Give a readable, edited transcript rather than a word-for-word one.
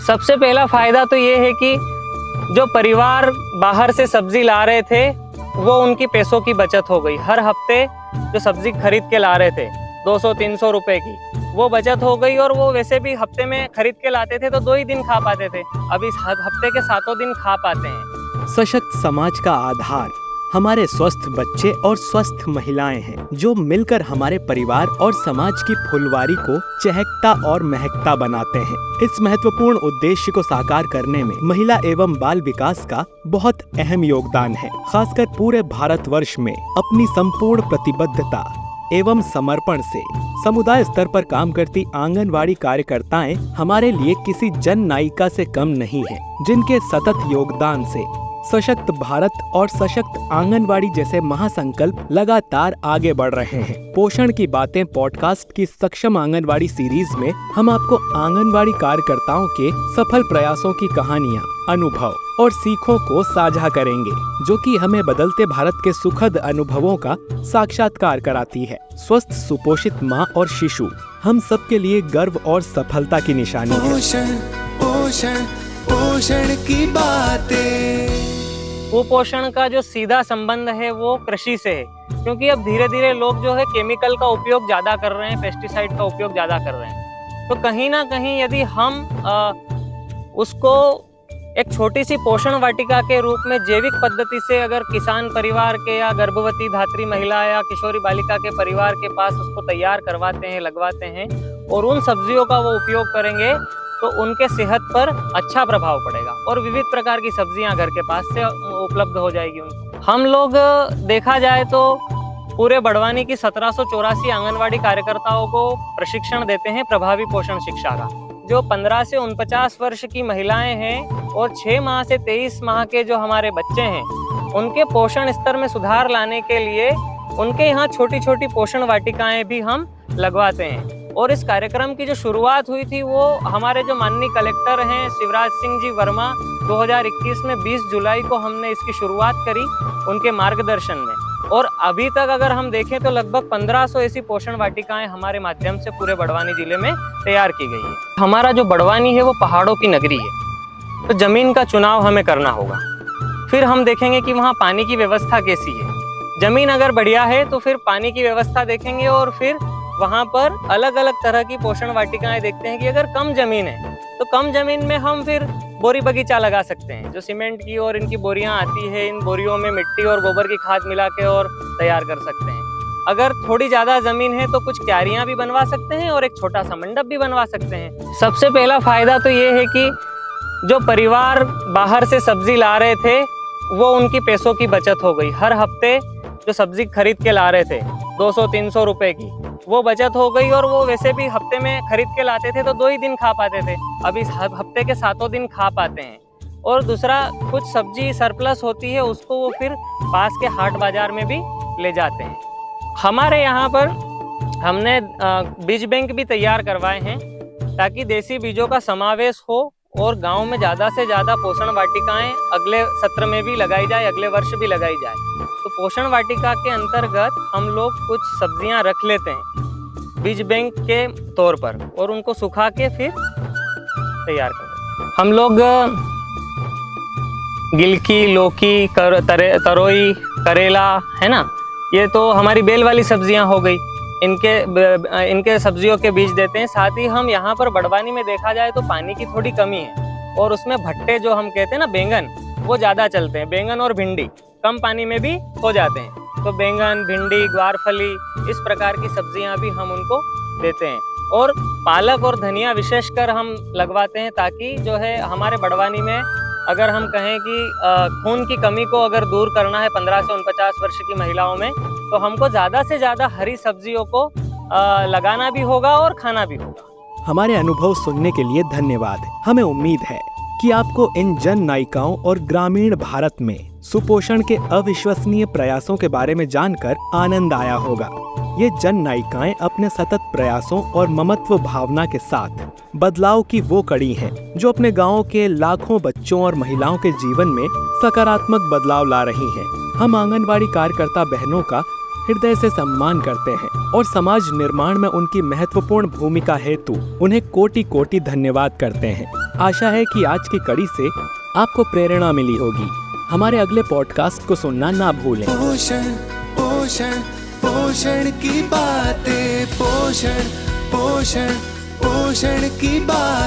सबसे पहला फायदा तो ये है कि जो परिवार बाहर से सब्जी ला रहे थे वो उनकी पैसों की बचत हो गई। हर हफ्ते जो सब्जी खरीद के ला रहे थे 200-300 रुपए की, वो बचत हो गई। और वो वैसे भी हफ्ते में खरीद के लाते थे तो 2 ही दिन खा पाते थे, अब इस हफ्ते के 7 दिन खा पाते हैं। सशक्त समाज का आधार हमारे स्वस्थ बच्चे और स्वस्थ महिलाएं हैं, जो मिलकर हमारे परिवार और समाज की फुलवारी को चहकता और महकता बनाते हैं। इस महत्वपूर्ण उद्देश्य को साकार करने में महिला एवं बाल विकास का बहुत अहम योगदान है। खासकर पूरे भारतवर्ष में अपनी संपूर्ण प्रतिबद्धता एवं समर्पण से समुदाय स्तर पर काम करती आंगनवाड़ी कार्यकर्ताएं हमारे लिए किसी जन नायिका से कम नहीं है, जिनके सतत योगदान से सशक्त भारत और सशक्त आंगनवाड़ी जैसे महासंकल्प लगातार आगे बढ़ रहे हैं। पोषण की बातें पॉडकास्ट की सक्षम आंगनवाड़ी सीरीज में हम आपको आंगनवाड़ी कार्यकर्ताओं के सफल प्रयासों की कहानियां, अनुभव और सीखों को साझा करेंगे, जो कि हमें बदलते भारत के सुखद अनुभवों का साक्षात्कार कराती है। स्वस्थ सुपोषित माँ और शिशु हम सबके लिए गर्व और सफलता की निशानी है। पोषण पोषण पोषण की बातें। कुपोषण का जो सीधा संबंध है वो कृषि से है, क्योंकि अब धीरे धीरे लोग जो है केमिकल का उपयोग ज्यादा कर रहे हैं, पेस्टिसाइड का उपयोग ज्यादा कर रहे हैं। तो कहीं ना कहीं यदि हम उसको एक छोटी सी पोषण वाटिका के रूप में जैविक पद्धति से अगर किसान परिवार के या गर्भवती धात्री महिला या किशोरी बालिका के परिवार के पास उसको तैयार करवाते हैं, लगवाते हैं और उन सब्जियों का वो उपयोग करेंगे तो उनके सेहत पर अच्छा प्रभाव पड़ेगा और विविध प्रकार की सब्जियां घर के पास से उपलब्ध हो जाएगी उनको। हम लोग देखा जाए तो पूरे बड़वानी की 1784 आंगनवाड़ी कार्यकर्ताओं को प्रशिक्षण देते हैं प्रभावी पोषण शिक्षा का। जो 15 से 49 वर्ष की महिलाएं हैं और 6 माह से 23 माह के जो हमारे बच्चे हैं, उनके पोषण स्तर में सुधार लाने के लिए उनके यहाँ छोटी छोटी पोषण वाटिकाएं भी हम लगवाते हैं। और इस कार्यक्रम की जो शुरुआत हुई थी वो हमारे जो माननीय कलेक्टर हैं शिवराज सिंह जी वर्मा, 2021 में 20 जुलाई को हमने इसकी शुरुआत करी उनके मार्गदर्शन में। और अभी तक अगर हम देखें तो लगभग 1500 ऐसी पोषण वाटिकाएं हमारे माध्यम से पूरे बड़वानी जिले में तैयार की गई है। हमारा जो बड़वानी है वो पहाड़ों की नगरी है, तो जमीन का चुनाव हमें करना होगा। फिर हम देखेंगे कि वहाँ पानी की व्यवस्था कैसी है। जमीन अगर बढ़िया है तो फिर पानी की व्यवस्था देखेंगे और फिर वहाँ पर अलग अलग तरह की पोषण वाटिकाएं देखते हैं कि अगर कम जमीन है तो कम जमीन में हम फिर बोरी बगीचा लगा सकते हैं, जो सीमेंट की और इनकी बोरियां आती है, इन बोरियों में मिट्टी और गोबर की खाद मिला के और तैयार कर सकते हैं। अगर थोड़ी ज्यादा जमीन है तो कुछ क्यारियां भी बनवा सकते हैं और एक छोटा सा मंडप भी बनवा सकते हैं। सबसे पहला फायदा तो ये है कि जो परिवार बाहर से सब्जी ला रहे थे वो उनकी पैसों की बचत हो गई। हर हफ्ते जो सब्जी खरीद के ला रहे थे 200-300 रुपए की, वो बचत हो गई। और वो वैसे भी हफ्ते में खरीद के लाते थे तो 2 ही दिन खा पाते थे, अब इस हफ्ते के 7 दिन खा पाते हैं। और दूसरा, कुछ सब्जी सरप्लस होती है उसको वो फिर पास के हाट बाजार में भी ले जाते हैं। हमारे यहाँ पर हमने बीज बैंक भी तैयार करवाए हैं ताकि देसी बीजों का समावेश हो और गांव में ज़्यादा से ज़्यादा पोषण वाटिकाएं अगले सत्र में भी लगाई जाए, अगले वर्ष भी लगाई जाए। तो पोषण वाटिका के अंतर्गत हम लोग कुछ सब्जियां रख लेते हैं बीज बैंक के तौर पर और उनको सुखा के फिर तैयार कर देते हैं। हम लोग गिलकी, लौकी, तरोई, करेला है ना, ये तो हमारी बेल वाली सब्जियां हो गई, इनके सब्जियों के बीज देते हैं। साथ ही हम यहाँ पर बड़वानी में देखा जाए तो पानी की थोड़ी कमी है और उसमें भट्टे जो हम कहते हैं ना बैंगन, वो ज़्यादा चलते हैं। बैंगन और भिंडी कम पानी में भी हो जाते हैं, तो बैंगन, भिंडी, ग्वारफली इस प्रकार की सब्जियां भी हम उनको देते हैं। और पालक और धनिया विशेषकर हम लगवाते हैं ताकि जो है हमारे बड़वानी में अगर हम कहें कि खून की कमी को अगर दूर करना है 15 से 49 वर्ष की महिलाओं में, तो हमको ज़्यादा से ज़्यादा हरी सब्जियों को लगाना भी होगा और खाना भी होगा। हमारे अनुभव सुनने के लिए धन्यवाद। हमें उम्मीद है कि आपको इन जन नायिकाओं और ग्रामीण भारत में सुपोषण के अविश्वसनीय प्रयासों के बारे में जानकर आनंद आया होगा। ये जन नायिकाएं अपने सतत प्रयासों और ममत्व भावना के साथ बदलाव की वो कड़ी हैं जो अपने गाँव के लाखों बच्चों और महिलाओं के जीवन में सकारात्मक बदलाव ला रही हैं। हम आंगनवाड़ी कार्यकर्ता बहनों का हृदय से सम्मान करते हैं और समाज निर्माण में उनकी महत्वपूर्ण भूमिका हेतु उन्हें कोटि कोटि धन्यवाद करते हैं। आशा है कि आज की कड़ी से आपको प्रेरणा मिली होगी। हमारे अगले पॉडकास्ट को सुनना ना भूलें। पोषण पोषण पोषण की बातें, पोषण पोषण पोषण की बातें।